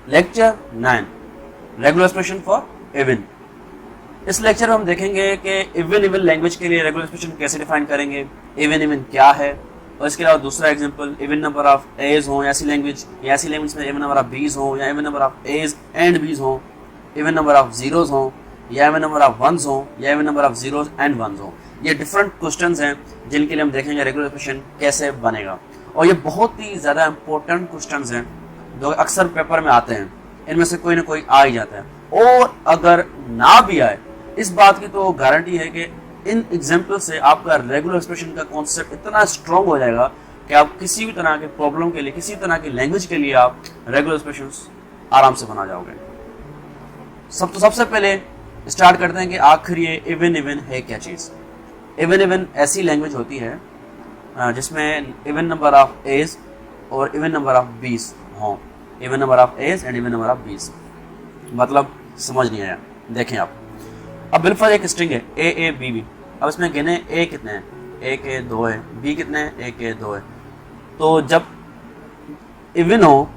Lecture 9 regular expression for even. इस lecture में हम देखेंगे कि इवन इवन लैंग्वेज के लिए रेगुलर एक्सप्रेशन कैसे डिफाइन करेंगे, इवन इवन क्या है, और इसके अलावा दूसरा example even number of as हो, ऐसी लैंग्वेज में इवन नंबर ऑफ बीज हो, या even number of as and B's हो, इवन नंबर ऑफ जीरोज हो, या इवन नंबर ऑफ वंस हो, या even number of zeros and ones हो। ये डिफरेंट क्वेश्चंस हैं जिनके लिए हम देखेंगे रेगुलर एक्सप्रेशन कैसे बनेगा, और ये बहुत ही ज़्यादा इंपॉर्टेंट क्वेश्चंस हैं जो अक्सर पेपर में आते हैं। इनमें से कोई ना कोई आ ही जाता है, और अगर ना भी आए इस बात की तो गारंटी है कि इन एग्जाम्पल से आपका रेगुलर एक्सप्रेशन का कॉन्सेप्ट इतना स्ट्रॉन्ग हो जाएगा कि आप किसी भी तरह के प्रॉब्लम के लिए, किसी तरह की लैंग्वेज के लिए आप रेगुलर एक्सप्रेशंस आराम से बना जाओगे। सबसे पहले स्टार्ट करते हैं कि आखिर ये इवन इवन है क्या चीज़। इवन इवन ऐसी लैंग्वेज होती है जिसमें इवन नंबर ऑफ एज और इवन नंबर ऑफ बीस हों। Even number of as and even number of B's मतलब समझ नहीं आया। देखें आप, अब बिल्कुल एक स्ट्रिंग है ए बी बी। अब इसमें गिने ए कितने हैं, ए के 2 है, बी कितने हैं, ए के 2 है। तो जब इवन हो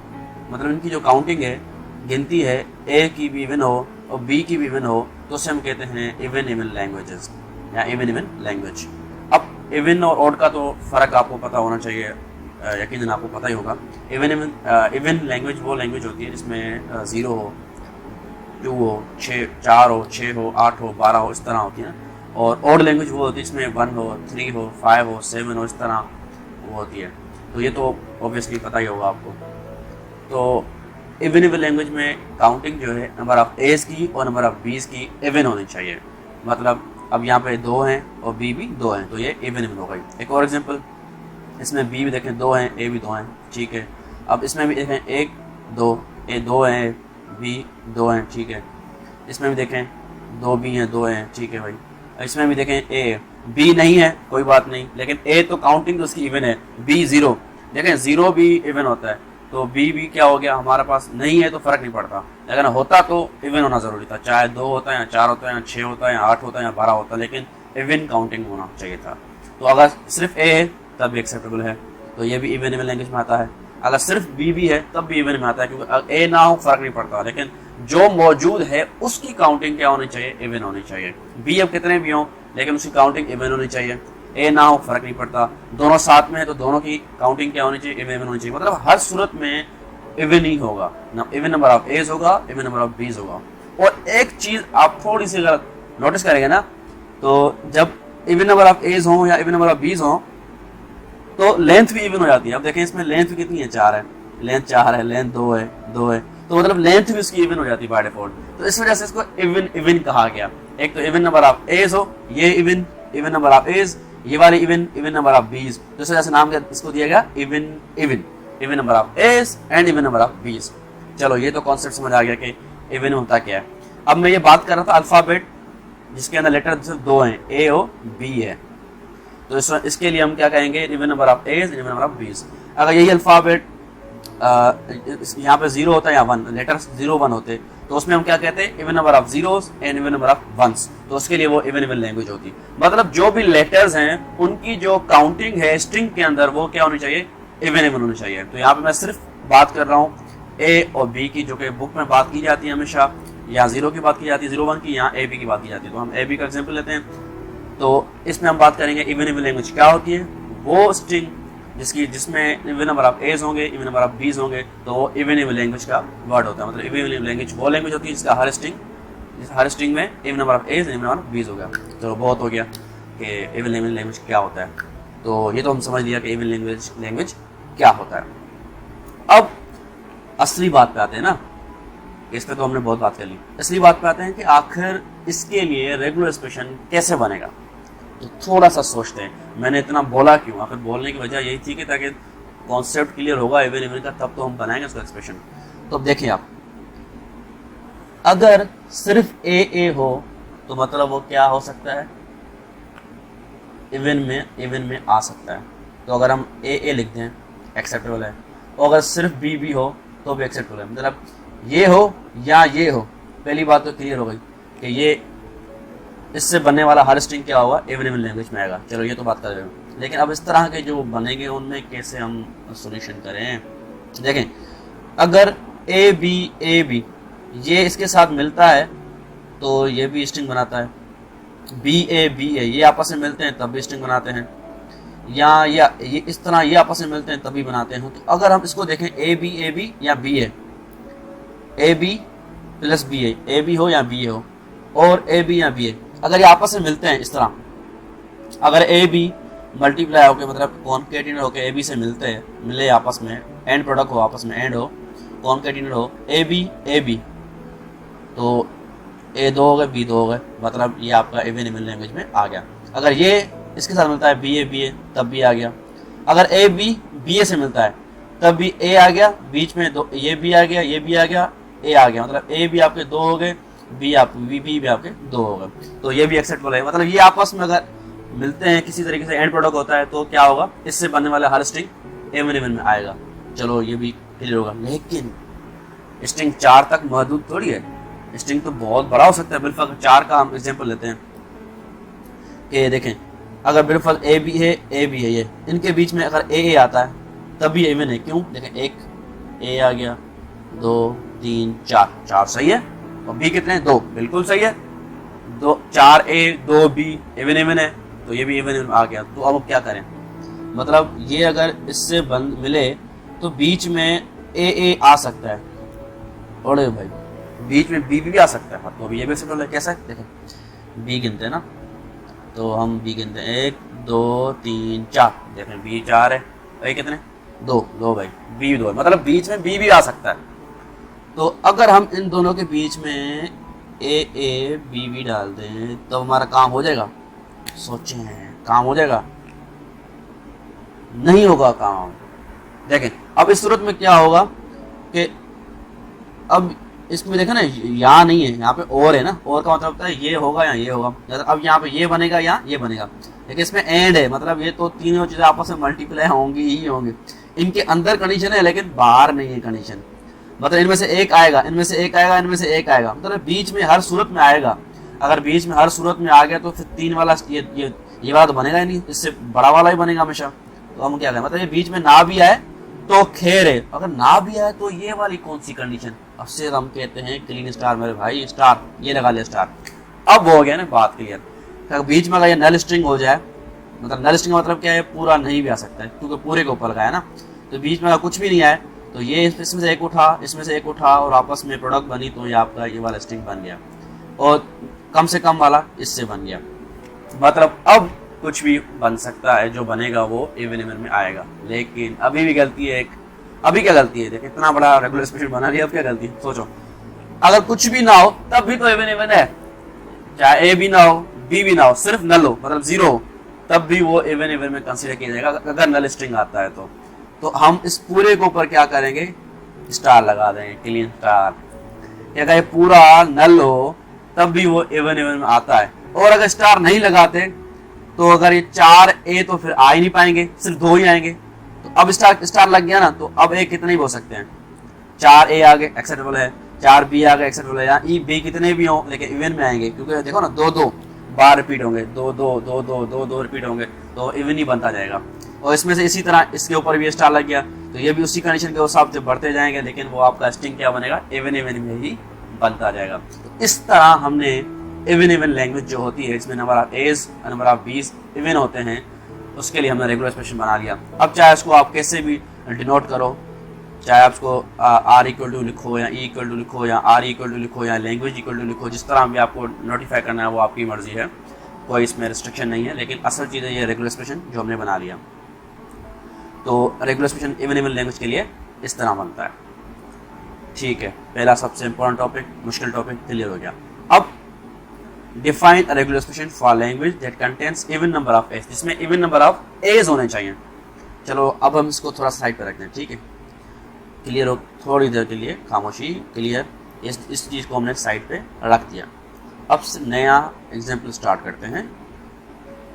मतलब इनकी जो काउंटिंग है, गिनती है, ए की भी इवन हो और बी की भी इवन हो, तो उसे हम कहते हैं इवन इवन लैंग्वेजेस या इवन इवन लैंग्वेज। अब इवन और ऑड का तो फ़र्क आपको पता होना चाहिए, यकीनन आपको पता ही होगा। इवन लैंग्वेज वो लैंग्वेज होती है जिसमें 0 हो, 2 हो, 4 हो, 6 हो, 8 हो, 12 हो, इस तरह होती है। और ऑड लैंग्वेज वो होती है जिसमें 1 हो, 3 हो, 5 हो, 7 हो, इस तरह वो होती है। तो ये तो ऑब्वियसली पता ही होगा आपको। तो इवन इवन लैंग्वेज में काउंटिंग जो है नंबर ऑफ एज की और नंबर ऑफ बीज की इवन होनी चाहिए। मतलब अब यहाँ पे 2 हैं और बी भी 2 हैं, तो ये इवन इवन हो गई। एक और एग्जांपल, इसमें बी भी देखें 2 हैं, ए भी 2 हैं, ठीक है। अब इसमें भी देखें 1 2, ए 2 हैं, बी 2 हैं, ठीक है। इसमें भी देखें 2 बी हैं, 2 हैं, ठीक है भाई। इसमें भी देखें ए बी नहीं है, कोई बात नहीं, लेकिन ए तो काउंटिंग तो उसकी इवन है। बी 0, देखें 0 भी इवन होता है, तो बी भी क्या हो गया, हमारे पास नहीं है तो फर्क नहीं पड़ता, लेकिन होता तो इवन होना जरूरी था। चाहे 2 होता है या 4 होता है या 6 होता है या 8 होता है या 12 होता है, लेकिन इवन काउंटिंग होना चाहिए था। तो अगर सिर्फ ए है तब भी एक्सेप्टेबल है, तो ये भी इवन इवन लैंग्वेज में आता है। अगर सिर्फ बी भी है तब भी इवन में आता है, क्योंकि ए ना हो फर्क नहीं पड़ता, लेकिन जो मौजूद है उसकी काउंटिंग क्या होनी चाहिए, इवन होनी चाहिए। बी अब कितने भी हों लेकिन उसकी काउंटिंग इवन होनी चाहिए। ए ना हो फर्क नहीं पड़ता, दोनों साथ में है तो दोनों की काउंटिंग क्या होनी चाहिए, इवन होनी चाहिए। मतलब हर सूरत में इवन ही होगा, इवन नंबर ऑफ एज होगा, इवन नंबर ऑफ बीज होगा। और एक चीज आप थोड़ी सी अगर नोटिस करेंगे ना, तो जब इवन नंबर ऑफ एज हो या इवन नंबर ऑफ बीज हो तो लेंथ भी इवन हो जाती है। अब देखें इसमें लेंथ कितनी है, 4 है, लेंथ 4 है, लेंथ 2 है, 2 है, तो मतलब लेंथ भी उसकी इवन हो जाती है बाय डिफॉल्ट। तो इस वजह से इसको इवन इवन कहा गया। एक तो इवन नंबर ऑफ एज हो, ये even even number of A's, ये वाले इवन इवन नंबर ऑफ बीज, तो इस वजह से नाम इसको दिया गया even even, even number of as and even number of B's. चलो ये तो कॉन्सेप्ट समझ आ गया कि इवन होता क्या है। अब मैं ये बात कर रहा था अल्फाबेट जिसके अंदर लेटर सिर्फ 2 हैं, ए और बी है, तो इसके लिए हम क्या कहेंगे, even number of as, even number of B's. अगर यही अल्फाबेट यहाँ पे 0 होता है या 1, लेटर 0 1 होते, तो उसमें हम क्या कहते हैं, even number of zeros and even number of ones, तो उसके लिए वो इवन इवन लैंग्वेज होती। मतलब जो भी लेटर्स हैं उनकी जो काउंटिंग है स्ट्रिंग के अंदर वो क्या होनी चाहिए, इवन इवन होनी चाहिए। तो यहाँ पे मैं सिर्फ बात कर रहा हूँ ए और बी की, जो कि बुक में बात की जाती है हमेशा, यहाँ 0 की बात की जाती है, 0 1 की, यहाँ ए बी की बात की जाती है। तो हम ए बी का एग्जाम्पल लेते हैं। तो इसमें हम बात करेंगे इवन इवन लैंग्वेज क्या होती है। वो स्ट्रिंग जिसमें इवन नंबर ऑफ एज होंगे, इवन नंबर ऑफ बीज होंगे, तो वो इवन इवन लैंग्वेज का वर्ड होता है। मतलब इवन इवन लैंग्वेज वो लैंग्वेज होती है जिसका हर स्ट्रिंग में even number of as, even number of बीज हो गया। तो बहुत हो गया कि इवन इवन लैंग्वेज क्या होता है। तो ये तो हम समझ लिया कि इवन लैंग्वेज क्या होता है। अब असली बात पे आते हैं ना, इस पे तो हमने बहुत बात कर ली। असली बात पे आते हैं कि आखिर इसके लिए रेगुलर एक्सप्रेशन कैसे बनेगा। तो थोड़ा सा सोचते हैं, मैंने इतना बोला क्यों, आखिर बोलने की वजह यही थी कि ताकि कॉन्सेप्ट क्लियर होगा इवन इवन का, तब तो हम बनाएंगे उसका एक्सप्रेशन। तो अब देखिए आप, अगर सिर्फ ए हो तो मतलब वो क्या हो सकता है, इवन में आ सकता है। तो अगर हम ए लिख दें एक्सेप्टेबल है, और अगर सिर्फ बी हो तो भी एक्सेप्टेबल है। मतलब ये हो या ये हो, पहली बात तो क्लियर हो गई कि ये इससे बनने वाला हर स्ट्रिंग क्या होगा, इवन इवन लैंग्वेज में आएगा। चलो ये तो बात कर रहे हो, लेकिन अब इस तरह के जो बनेंगे उनमें कैसे हम सॉल्यूशन करें। देखें, अगर ए बी ये इसके साथ मिलता है तो ये भी स्ट्रिंग बनाता है, बी ए ये आपस में मिलते हैं तब भी स्ट्रिंग बनाते हैं, या ये इस तरह ये आपस में मिलते हैं तभी बनाते हैं। तो अगर हम इसको देखें ए बी या B A B plus B A B हो या बी हो, और ए बी या बी ए, अगर ये आपस में मिलते हैं इस तरह, अगर ए बी मल्टीप्लाई होकर मतलब कॉन्केटिनेट होकर ए बी से मिले आपस में, एंड प्रोडक्ट हो आपस में, एंड हो कॉन्केटिनेट हो ए बी, तो ए 2 हो गए बी 2 हो गए, मतलब ये आपका इवन इवन लैंग्वेज में आ गया। अगर ये इसके साथ मिलता है बी ए तब भी आ गया। अगर ए बी ए से मिलता है तब भी ए आ गया, बीच में दो ये भी आ गया, ये भी आ गया, ए आ गया, मतलब ए भी आपके 2 हो गए, बी भी आपके 2 हो गए, तो ये भी एक्सेप्टेबल है। मतलब ये आपस में अगर मिलते हैं किसी तरीके से, एंड प्रोडक्ट होता है, तो क्या होगा, इससे बनने वाला हर स्ट्रिंग इवन इवन में आएगा। चलो ये भी क्लियर होगा। लेकिन स्ट्रिंग 4 तक महदूद थोड़ी है, स्ट्रिंग तो बहुत बड़ा हो सकता है। बिलफर्ज 4 का हम एग्जांपल लेते हैं कि देखें, अगर बिलफर्ज ए बी है ये, इनके बीच में अगर ए आता है तब भी इवन है। क्यों? देखें, एक ए आ गया, 2 3 4 सही है, और बी कितने हैं? 2, बिल्कुल सही है। 4 ए 2 बी इवन है, तो ये भी इवन आ गया। तो अब क्या करें, मतलब ये अगर इससे बंद मिले तो बीच में ए आ सकता है, और भाई बीच में बी भी आ सकता है, तो ये भी एक्सेप्टेबल है। कैसा है देखें, बी गिनते हैं ना, तो हम बी गिनते हैं 1 2 3 4, देखें बी 4 है, भाई कितने 2 भाई, बी 2 है, मतलब बीच में बी भी आ सकता है। तो अगर हम इन दोनों के बीच में ए बी डाल दें तो हमारा काम हो जाएगा? सोचें, काम हो जाएगा? नहीं होगा काम। देखें अब इस सूरत में क्या होगा कि अब इसमें देखा ना, यहाँ नहीं है, यहाँ पे और है ना, और का मतलब होता है ये होगा या ये होगा। अब यहाँ पे ये बनेगा या ये बनेगा, लेकिन इसमें एंड है, मतलब ये तो तीनों चीजें आपस में मल्टीप्लाई होंगी ही होंगी। इनके अंदर कंडीशन है लेकिन बाहर नहीं है कंडीशन, मतलब इनमें से एक आएगा, इनमें से एक आएगा, इनमें से एक आएगा, मतलब बीच में हर सूरत में आएगा। अगर बीच में हर सूरत में आ गया तो फिर 3 वाला ये वाला तो बनेगा ही नहीं, इससे बड़ा वाला ही बनेगा हमेशा। तो हम क्या करें, मतलब ये बीच में ना भी आए तो खैर है, अगर ना भी आए तो ये वाली कौन सी कंडीशन, अब से हम कहते हैं क्लीन स्टार मेरे भाई, स्टार ये लगा लिया स्टार। अब हो गया ना बात क्लियर। अगर बीच में अगर ये नल स्ट्रिंग हो जाए, मतलब नल स्ट्रिंग मतलब क्या है, पूरा नहीं भी आ सकता है क्योंकि पूरे के ऊपर लगाया ना, तो बीच में अगर कुछ भी नहीं आए तो ये इसमें से एक उठा, इसमें से एक उठा, और आपस में प्रोडक्ट बनी, तो ये आपका ये वाला स्ट्रिंग बन गया, और कम से कम वाला इससे बन गया। मतलब अब कुछ भी बन सकता है, जो बनेगा वो इवन इवन में आएगा। लेकिन अभी भी गलती है एक, अभी क्या गलती है, देखिए इतना बड़ा रेगुलर एक्सप्रेशन बना दिया, अब क्या गलती है सोचो। अगर कुछ भी ना हो तब भी तो इवन इवन है, चाहे ए भी ना हो बी भी ना हो, सिर्फ नल हो मतलब 0 हो, तब भी वो इवन इवन में कंसीडर किया जाएगा अगर नल स्ट्रिंग आता है तो हम इस पूरे के ऊपर क्या करेंगे, स्टार लगा देंगे, क्लीन स्टार। अगर ये पूरा नल हो तब भी वो इवन इवन में आता है, और अगर स्टार नहीं लगाते तो अगर ये 4 ए तो फिर आ ही नहीं पाएंगे, सिर्फ 2 ही आएंगे। तो अब स्टार लग गया ना, तो अब ए कितने ही बोल सकते हैं, 4 ए आ गए एक्सेप्टेबल है, 4 बी आ गए एक्सेप्टेबल है, या ई बी कितने भी हो लेकिन इवन में आएंगे, क्योंकि देखो ना 2 बार रिपीट होंगे, 2 रिपीट होंगे, तो इवन ही बनता जाएगा। और इसमें से इसी तरह इसके ऊपर भी स्टार लग गया तो ये भी उसी कंडीशन के हिसाब से बढ़ते जाएंगे, लेकिन वो आपका स्ट्रिंग क्या बनेगा, इवन इवन में ही बनता जाएगा। तो इस तरह हमने इवन इवन लैंग्वेज जो होती है, इसमें number of A's number of B's even होते हैं, उसके लिए हमने रेगुलर एक्सप्रेशन बना लिया। अब चाहे उसको आप कैसे भी डिनोट करो, चाहे आप उसको आर इक्वल टू लिखो या ई इक्वल टू लिखो या आर इक्वल टू लिखो या लैंग्वेज इक्वल टू लिखो, जिस तरह भी आपको नोटिफाई करना है वो आपकी मर्जी है, कोई इसमें रिस्ट्रिक्शन नहीं है। लेकिन असल चीज़ है ये रेगुलर एक्सप्रेशन जो हमने बना लिया। तो regular expression even even language के लिए इस तरह बनता है। ठीक है, पहला सबसे इंपॉर्टेंट टॉपिक, मुश्किल टॉपिक क्लियर हो गया। अब define a regular expression for language that contains even number of a's, जिसमें इवन नंबर ऑफ एज होने चाहिए। चलो अब हम इसको थोड़ा साइड पर रखते हैं, ठीक है, क्लियर हो, थोड़ी देर के लिए खामोशी, क्लियर, इस चीज़ को हमने साइड पे रख दिया। अब नया एग्जाम्पल स्टार्ट करते हैं।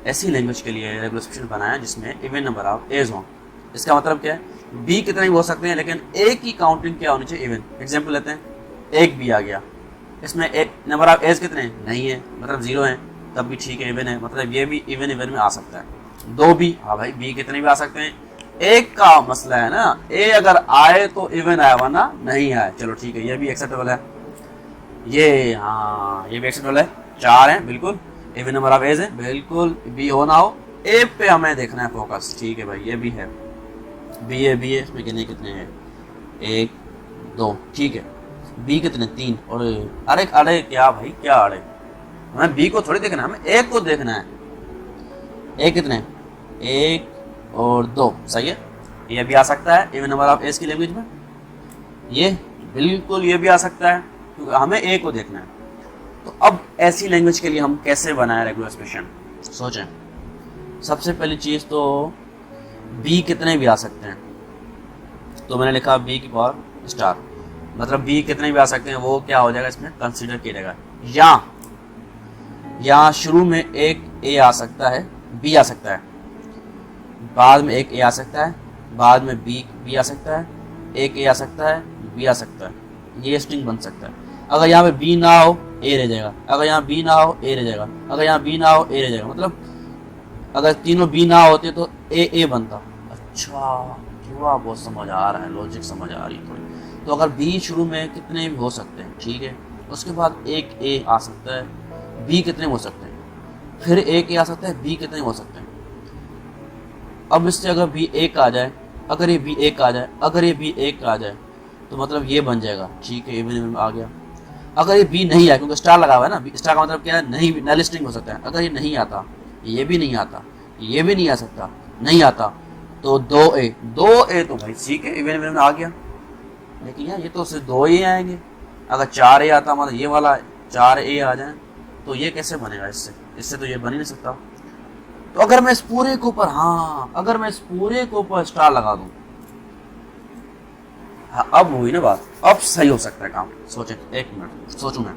ऐसी लैंग्वेज के लिए रेगुलर एक्सप्रेशन बनाया जिसमें इवन नंबर ऑफ एज हो। इसका मतलब क्या है, बी कितने भी हो सकते हैं लेकिन एक ही काउंटिंग क्या होनी चाहिए, इवन। एग्जाम्पल लेते हैं, एक बी आ गया, इसमें एक नंबर ऑफ एज कितने नहीं है, मतलब 0 है, तब भी ठीक है, इवन है, मतलब ये भी इवन इवन में आ सकता है। 2 बी, हाँ भाई बी कितने भी आ सकते हैं, एक का मसला है ना, ए अगर आए तो इवन आया वरना नहीं आए। चलो ठीक है, ये भी एक्सेप्टेबल है, ये हाँ ये भी एक्सेप्टेबल है। 4 है बिल्कुल, इवन नंबर ऑफ एज है बिल्कुल, बी हो ना हो, ए पे हमें देखना है फोकस। ठीक है भाई, ये भी है, बी है इसमें कितने हैं, 1 2 ठीक है। बी कितने 3, और अरे अरे क्या भाई क्या अरे, हमें बी को थोड़ी देखना है, हमें ए को देखना है। ए कितने 1 और 2 सही है। ये भी आ सकता है इवन नंबर ऑफ एज की लैंग्वेज में, ये बिल्कुल ये भी आ सकता है, क्योंकि हमें ए को देखना है। तो अब ऐसी लैंग्वेज के लिए हम कैसे बनाए रेगुलर एक्सप्रेशन, सोचें। सबसे पहली चीज तो बी कितने भी आ सकते हैं, तो मैंने लिखा बी की पावर स्टार, मतलब बी कितने भी आ सकते हैं, वो क्या हो जाएगा इसमें कंसीडर किया जाएगा। या शुरू में एक ए आ सकता है, बी आ सकता है, बाद में एक ए आ सकता है, बाद में बी आ सकता है, एक ए आ सकता है, बी आ सकता है, ये स्ट्रिंग बन सकता है। अगर यहाँ पे बी ना हो ए रह जाएगा, अगर यहाँ बी ना हो ए रह जाएगा, अगर यहाँ बी ना हो ए रह जाएगा, मतलब अगर तीनों बी ना होते तो ए बनता। अच्छा क्यों, आप बहुत समझ आ रहा है, लॉजिक समझ आ रही है थोड़ी। तो अगर बी शुरू में कितने भी हो सकते हैं, ठीक है, उसके बाद एक ए आ सकता है, बी कितने हो सकते हैं, फिर एक ए आ सकता है, बी कितने हो सकते हैं। अब इससे अगर बी एक आ जाए, अगर ये बी एक आ जाए, अगर ये बी एक आ जाए, तो मतलब ये बन जाएगा। ठीक है, इवन आ गया। अगर ये बी नहीं आया, क्योंकि स्टार लगा हुआ है ना, स्टार का मतलब क्या है, नहीं नल स्ट्रिंग हो सकता है। अगर ये नहीं आता, ये भी नहीं आता, ये भी नहीं आ सकता, नहीं आता, तो 2 ए तो भाई ठीक है, इवन आ गया। लेकिन यार ये तो सिर्फ 2 ए आएंगे, अगर 4 ए आता, मतलब ये वाला 4 ए आ जाए, तो ये कैसे बनेगा, इससे तो ये बन ही नहीं सकता। तो अगर मैं इस पूरे के ऊपर, हाँ अगर मैं इस पूरे के ऊपर स्टार लगा दूं, हाँ अब हुई ना बात, अब सही हो सकता है काम। सोचे, एक मिनट सोचूं मैं,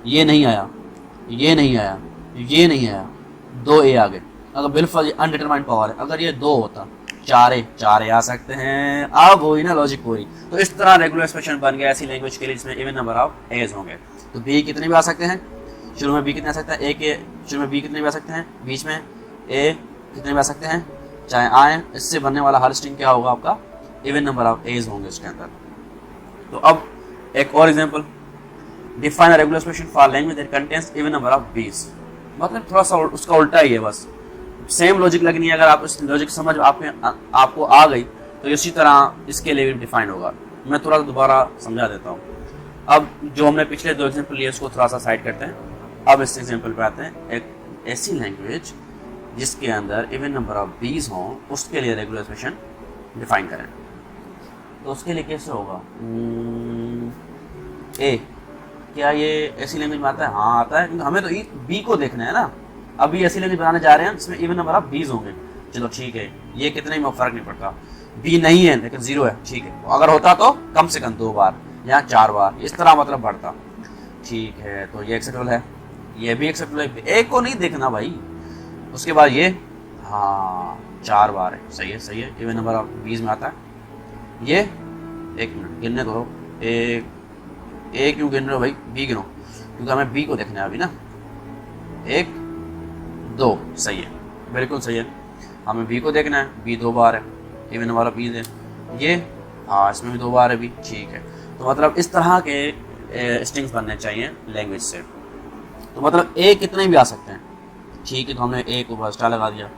ये नहीं आया, ये नहीं आया, ये नहीं आया, 2 ए आ गए। अगर बिल्कुल अनडिटरमाइंड पावर है, अगर ये 2 होता, 4 ए आ सकते हैं। अब हुई ना लॉजिक पूरी। तो इस तरह रेगुलर एक्सप्रेशन बन गया ऐसी लैंग्वेज के लिए जिसमें इवन नंबर ऑफ एज होंगे। तो बी कितने भी आ सकते हैं, शुरू में बी कितने आ सकता है, एक ए शुरू में बी कितने भी आ सकते हैं, बीच में ए कितने भी आ सकते हैं, चाहे आए। इससे बनने वाला हर स्ट्रिंग क्या होगा आपका, इवन नंबर ऑफ एज होंगे उसके अंदर। तो अब एक और example, define a regular expression for language that contains even number of बीज। मतलब थोड़ा सा उसका उल्टा ही है, बस सेम लॉजिक लगनी है। अगर आप इस लॉजिक समझ आपको आ गई तो इसी तरह इसके लिए भी डिफाइन होगा। मैं थोड़ा दोबारा समझा देता हूँ। अब जो हमने पिछले 2 एग्जांपल लिए उसको थोड़ा सा साइड करते हैं। अब इस एग्जांपल पे आते हैं, एक ऐसी लैंग्वेज जिसके अंदर इवन नंबर ऑफ बीज हों, उसके लिए रेगुलर एक्सप्रेशन डिफाइन करें। तो उसके लिए कैसे होगा, ए क्या ये ऐसी लैंग्वेज में आता है? हाँ आता है, क्योंकि हमें तो बी को देखना है ना। अभी ऐसी लैंग्वेज बनाने जा रहे हैं जिसमें इवन नंबर ऑफ बीज होंगे। चलो ठीक है, ये कितने में फर्क नहीं पड़ता, बी नहीं है लेकिन 0 है, ठीक है। अगर होता तो कम से कम 2 बार या 4 बार, इस तरह मतलब बढ़ता। ठीक है, तो ये एक्सेप्टेबल है, ये भी एक्सेप्टेबल है। एक को नहीं देखना भाई। उसके बाद ये, हाँ 4 बार है, सही है सही है, इवन नंबर ऑफ बीज में आता है। ये एक मिनट गिनने दो, एक क्यों गिन रहे हो भाई, बी गिनो, क्योंकि हमें बी को देखना है अभी ना। 1 2 सही है, बिल्कुल सही है, हमें बी को देखना है। बी 2 बार है, इवन वाला बी है। ये हाँ इसमें भी 2 बार है भी, ठीक है। तो मतलब इस तरह के स्ट्रिंग्स बनने चाहिए लैंग्वेज से। तो मतलब ए कितने भी आ सकते हैं, ठीक है। तो हमने ए को बस स्टार लगा दिया।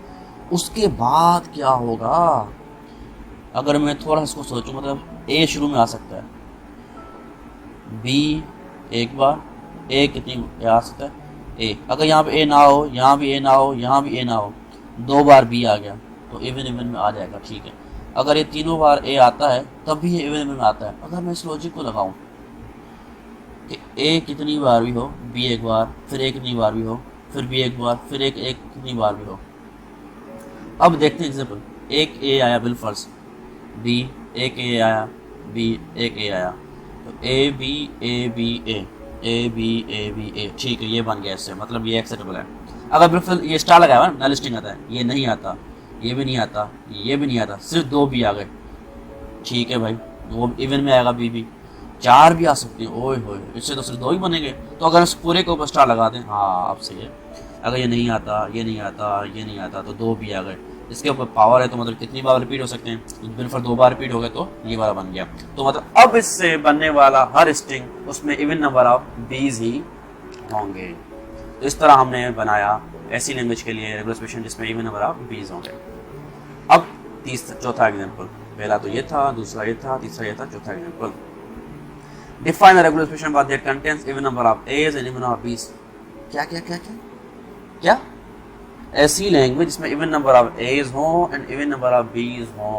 उसके बाद क्या होगा, अगर मैं थोड़ा इसको सोचूं, मतलब ए शुरू में आ सकता है, बी एक बार, ए कितनी आ सकता है, ए। अगर यहाँ पे ए ना हो, यहाँ भी ए ना हो, यहाँ भी ए ना हो, 2 बार बी आ गया तो इवन में आ जाएगा, ठीक है। अगर ये तीनों बार ए आता है तब भी ये इवन में आता है। अगर मैं इस लॉजिक को लगाऊं कि ए कितनी बार भी हो, बी एक बार, फिर ए कितनी बार भी हो, फिर बी एक बार, फिर एक कितनी बार भी हो। अब देखते हैं एग्जाम्पल, एक ए आया बिलफर्ज, बी एक ए आया, बी एक ए आया, तो A B A B A, A B A B A, ठीक है। ये बन गया इससे, मतलब ये एक्सेप्टेबल है। अगर बिल्कुल ये स्टार लगाया हुआ नल स्ट्रिंग आता है, ये नहीं आता, ये भी नहीं आता, ये भी नहीं आता, सिर्फ 2 भी आ गए, ठीक है भाई। वो इवन में आएगा, बी 4 भी आ सकती है, ओए होए, इससे तो सिर्फ 2 ही बनेंगे। तो अगर इस पूरे को ऊपर स्टार लगा दें, हाँ अब सही है। अगर ये नहीं आता, ये नहीं आता, ये नहीं आता, तो 2 भी आ गए, इसके ऊपर पावर है तो मतलब कितनी बार रिपीट हो सकते हैं, बिल्कुल 2 बार रिपीट हो गए तो ये वाला बन गया। तो मतलब अब इससे बनने वाला हर स्ट्रिंग उसमें इवन नंबर ऑफ बीज ही होंगे। तो इस तरह हमने बनाया ऐसी लैंग्वेज के लिए रेगुलर एक्सप्रेशन जिसमें इवन नंबर ऑफ बीज होंगे। अब चौथा एग्जांपल, पहला तो ये था, दूसरा ये था, तीसरा ये था, चौथा example. Define the regular expression by that contains even number of as and even number of b's. क्या क्या क्या क्या क्या? ऐसी लैंग्वेज जिसमें इवन नंबर ऑफ एज हो एंड इवन नंबर ऑफ बीज हो।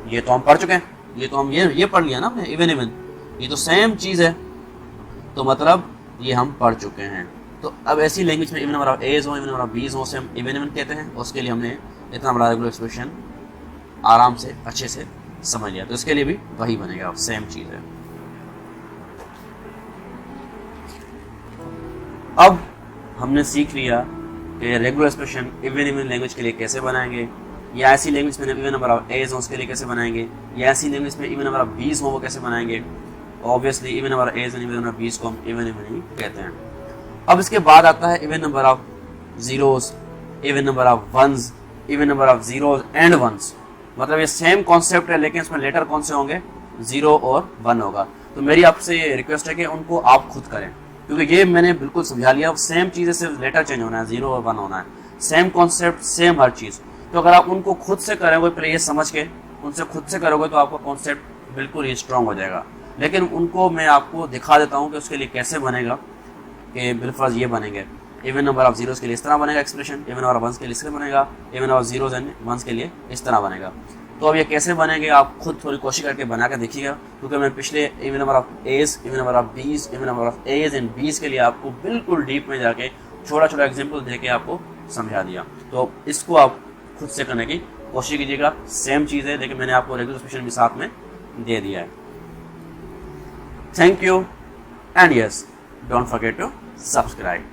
ये तो हम पढ़ चुके हैं, ये तो हम ये पढ़ लिया ना हमने, इवन इवन, ये तो सेम चीज है, तो मतलब ये हम पढ़ चुके हैं। तो अब ऐसी लैंग्वेज में इवन नंबर ऑफ एज हो, इवन नंबर ऑफ बीज हो, से हम इवन इवन कहते हैं। उसके लिए हमने इतना बड़ा रेगुलर एक्सप्रेशन आराम से अच्छे से समझ लिया। तो इसके लिए भी वही बनेगा, सेम चीज है। अब हमने सीख लिया कि regular expression even even language के लिए कैसे बनाएंगे, या ऐसी लैंग्वेज में इवन नंबर ऑफ एज हो उसके लिए कैसे बनाएंगे, या ऐसी लैंग्वेज में इवन नंबर ऑफ बीज हो वो कैसे बनाएंगे। Obviously even number of as and even number of b's को हम इवन इवन ही कहते हैं। अब इसके बाद आता है even number of zeros, even number of ones, even number of zeros and ones. मतलब ये सेम कॉन्सेप्ट है, लेकिन इसमें लेटर कौन से होंगे, 0 और 1 होगा। तो मेरी आपसे रिक्वेस्ट है कि उनको आप खुद करें, क्योंकि ये मैंने बिल्कुल समझा लिया। सेम चीज़ है, सिर्फ लेटर चेंज होना है, 0 और 1 होना है, सेम कॉन्सेप्ट, सेम हर चीज़। तो अगर आप उनको खुद से करोगे, पहले ये समझ के उनसे खुद से करोगे तो आपका कॉन्सेप्ट बिल्कुल ही स्ट्रांग हो जाएगा। लेकिन उनको मैं आपको दिखा देता हूँ कि उसके लिए कैसे बनेगा, कि बिल्कुल ये बनेंगे। इवन नंबर ऑफ जीरोस के लिए इस तरह बनेगा expression, even number of ones के लिए इस तरह बनेगा, even number of zeros and ones के लिए इस तरह बनेगा। तो अब ये कैसे बनेंगे आप खुद थोड़ी कोशिश करके बना कर देखिएगा, क्योंकि मैं पिछले even number of as, even number of bees, even number of as and bees के लिए आपको बिल्कुल डीप में जाके छोटा छोटा एग्जाम्पल दे के आपको समझा दिया। तो इसको आप खुद से करने की कोशिश कीजिएगा। सेम चीज़ है, लेकिन मैंने आपको रेगुलर एक्सप्रेशन भी साथ में दे दिया है। Thank you and yes, don't forget to subscribe.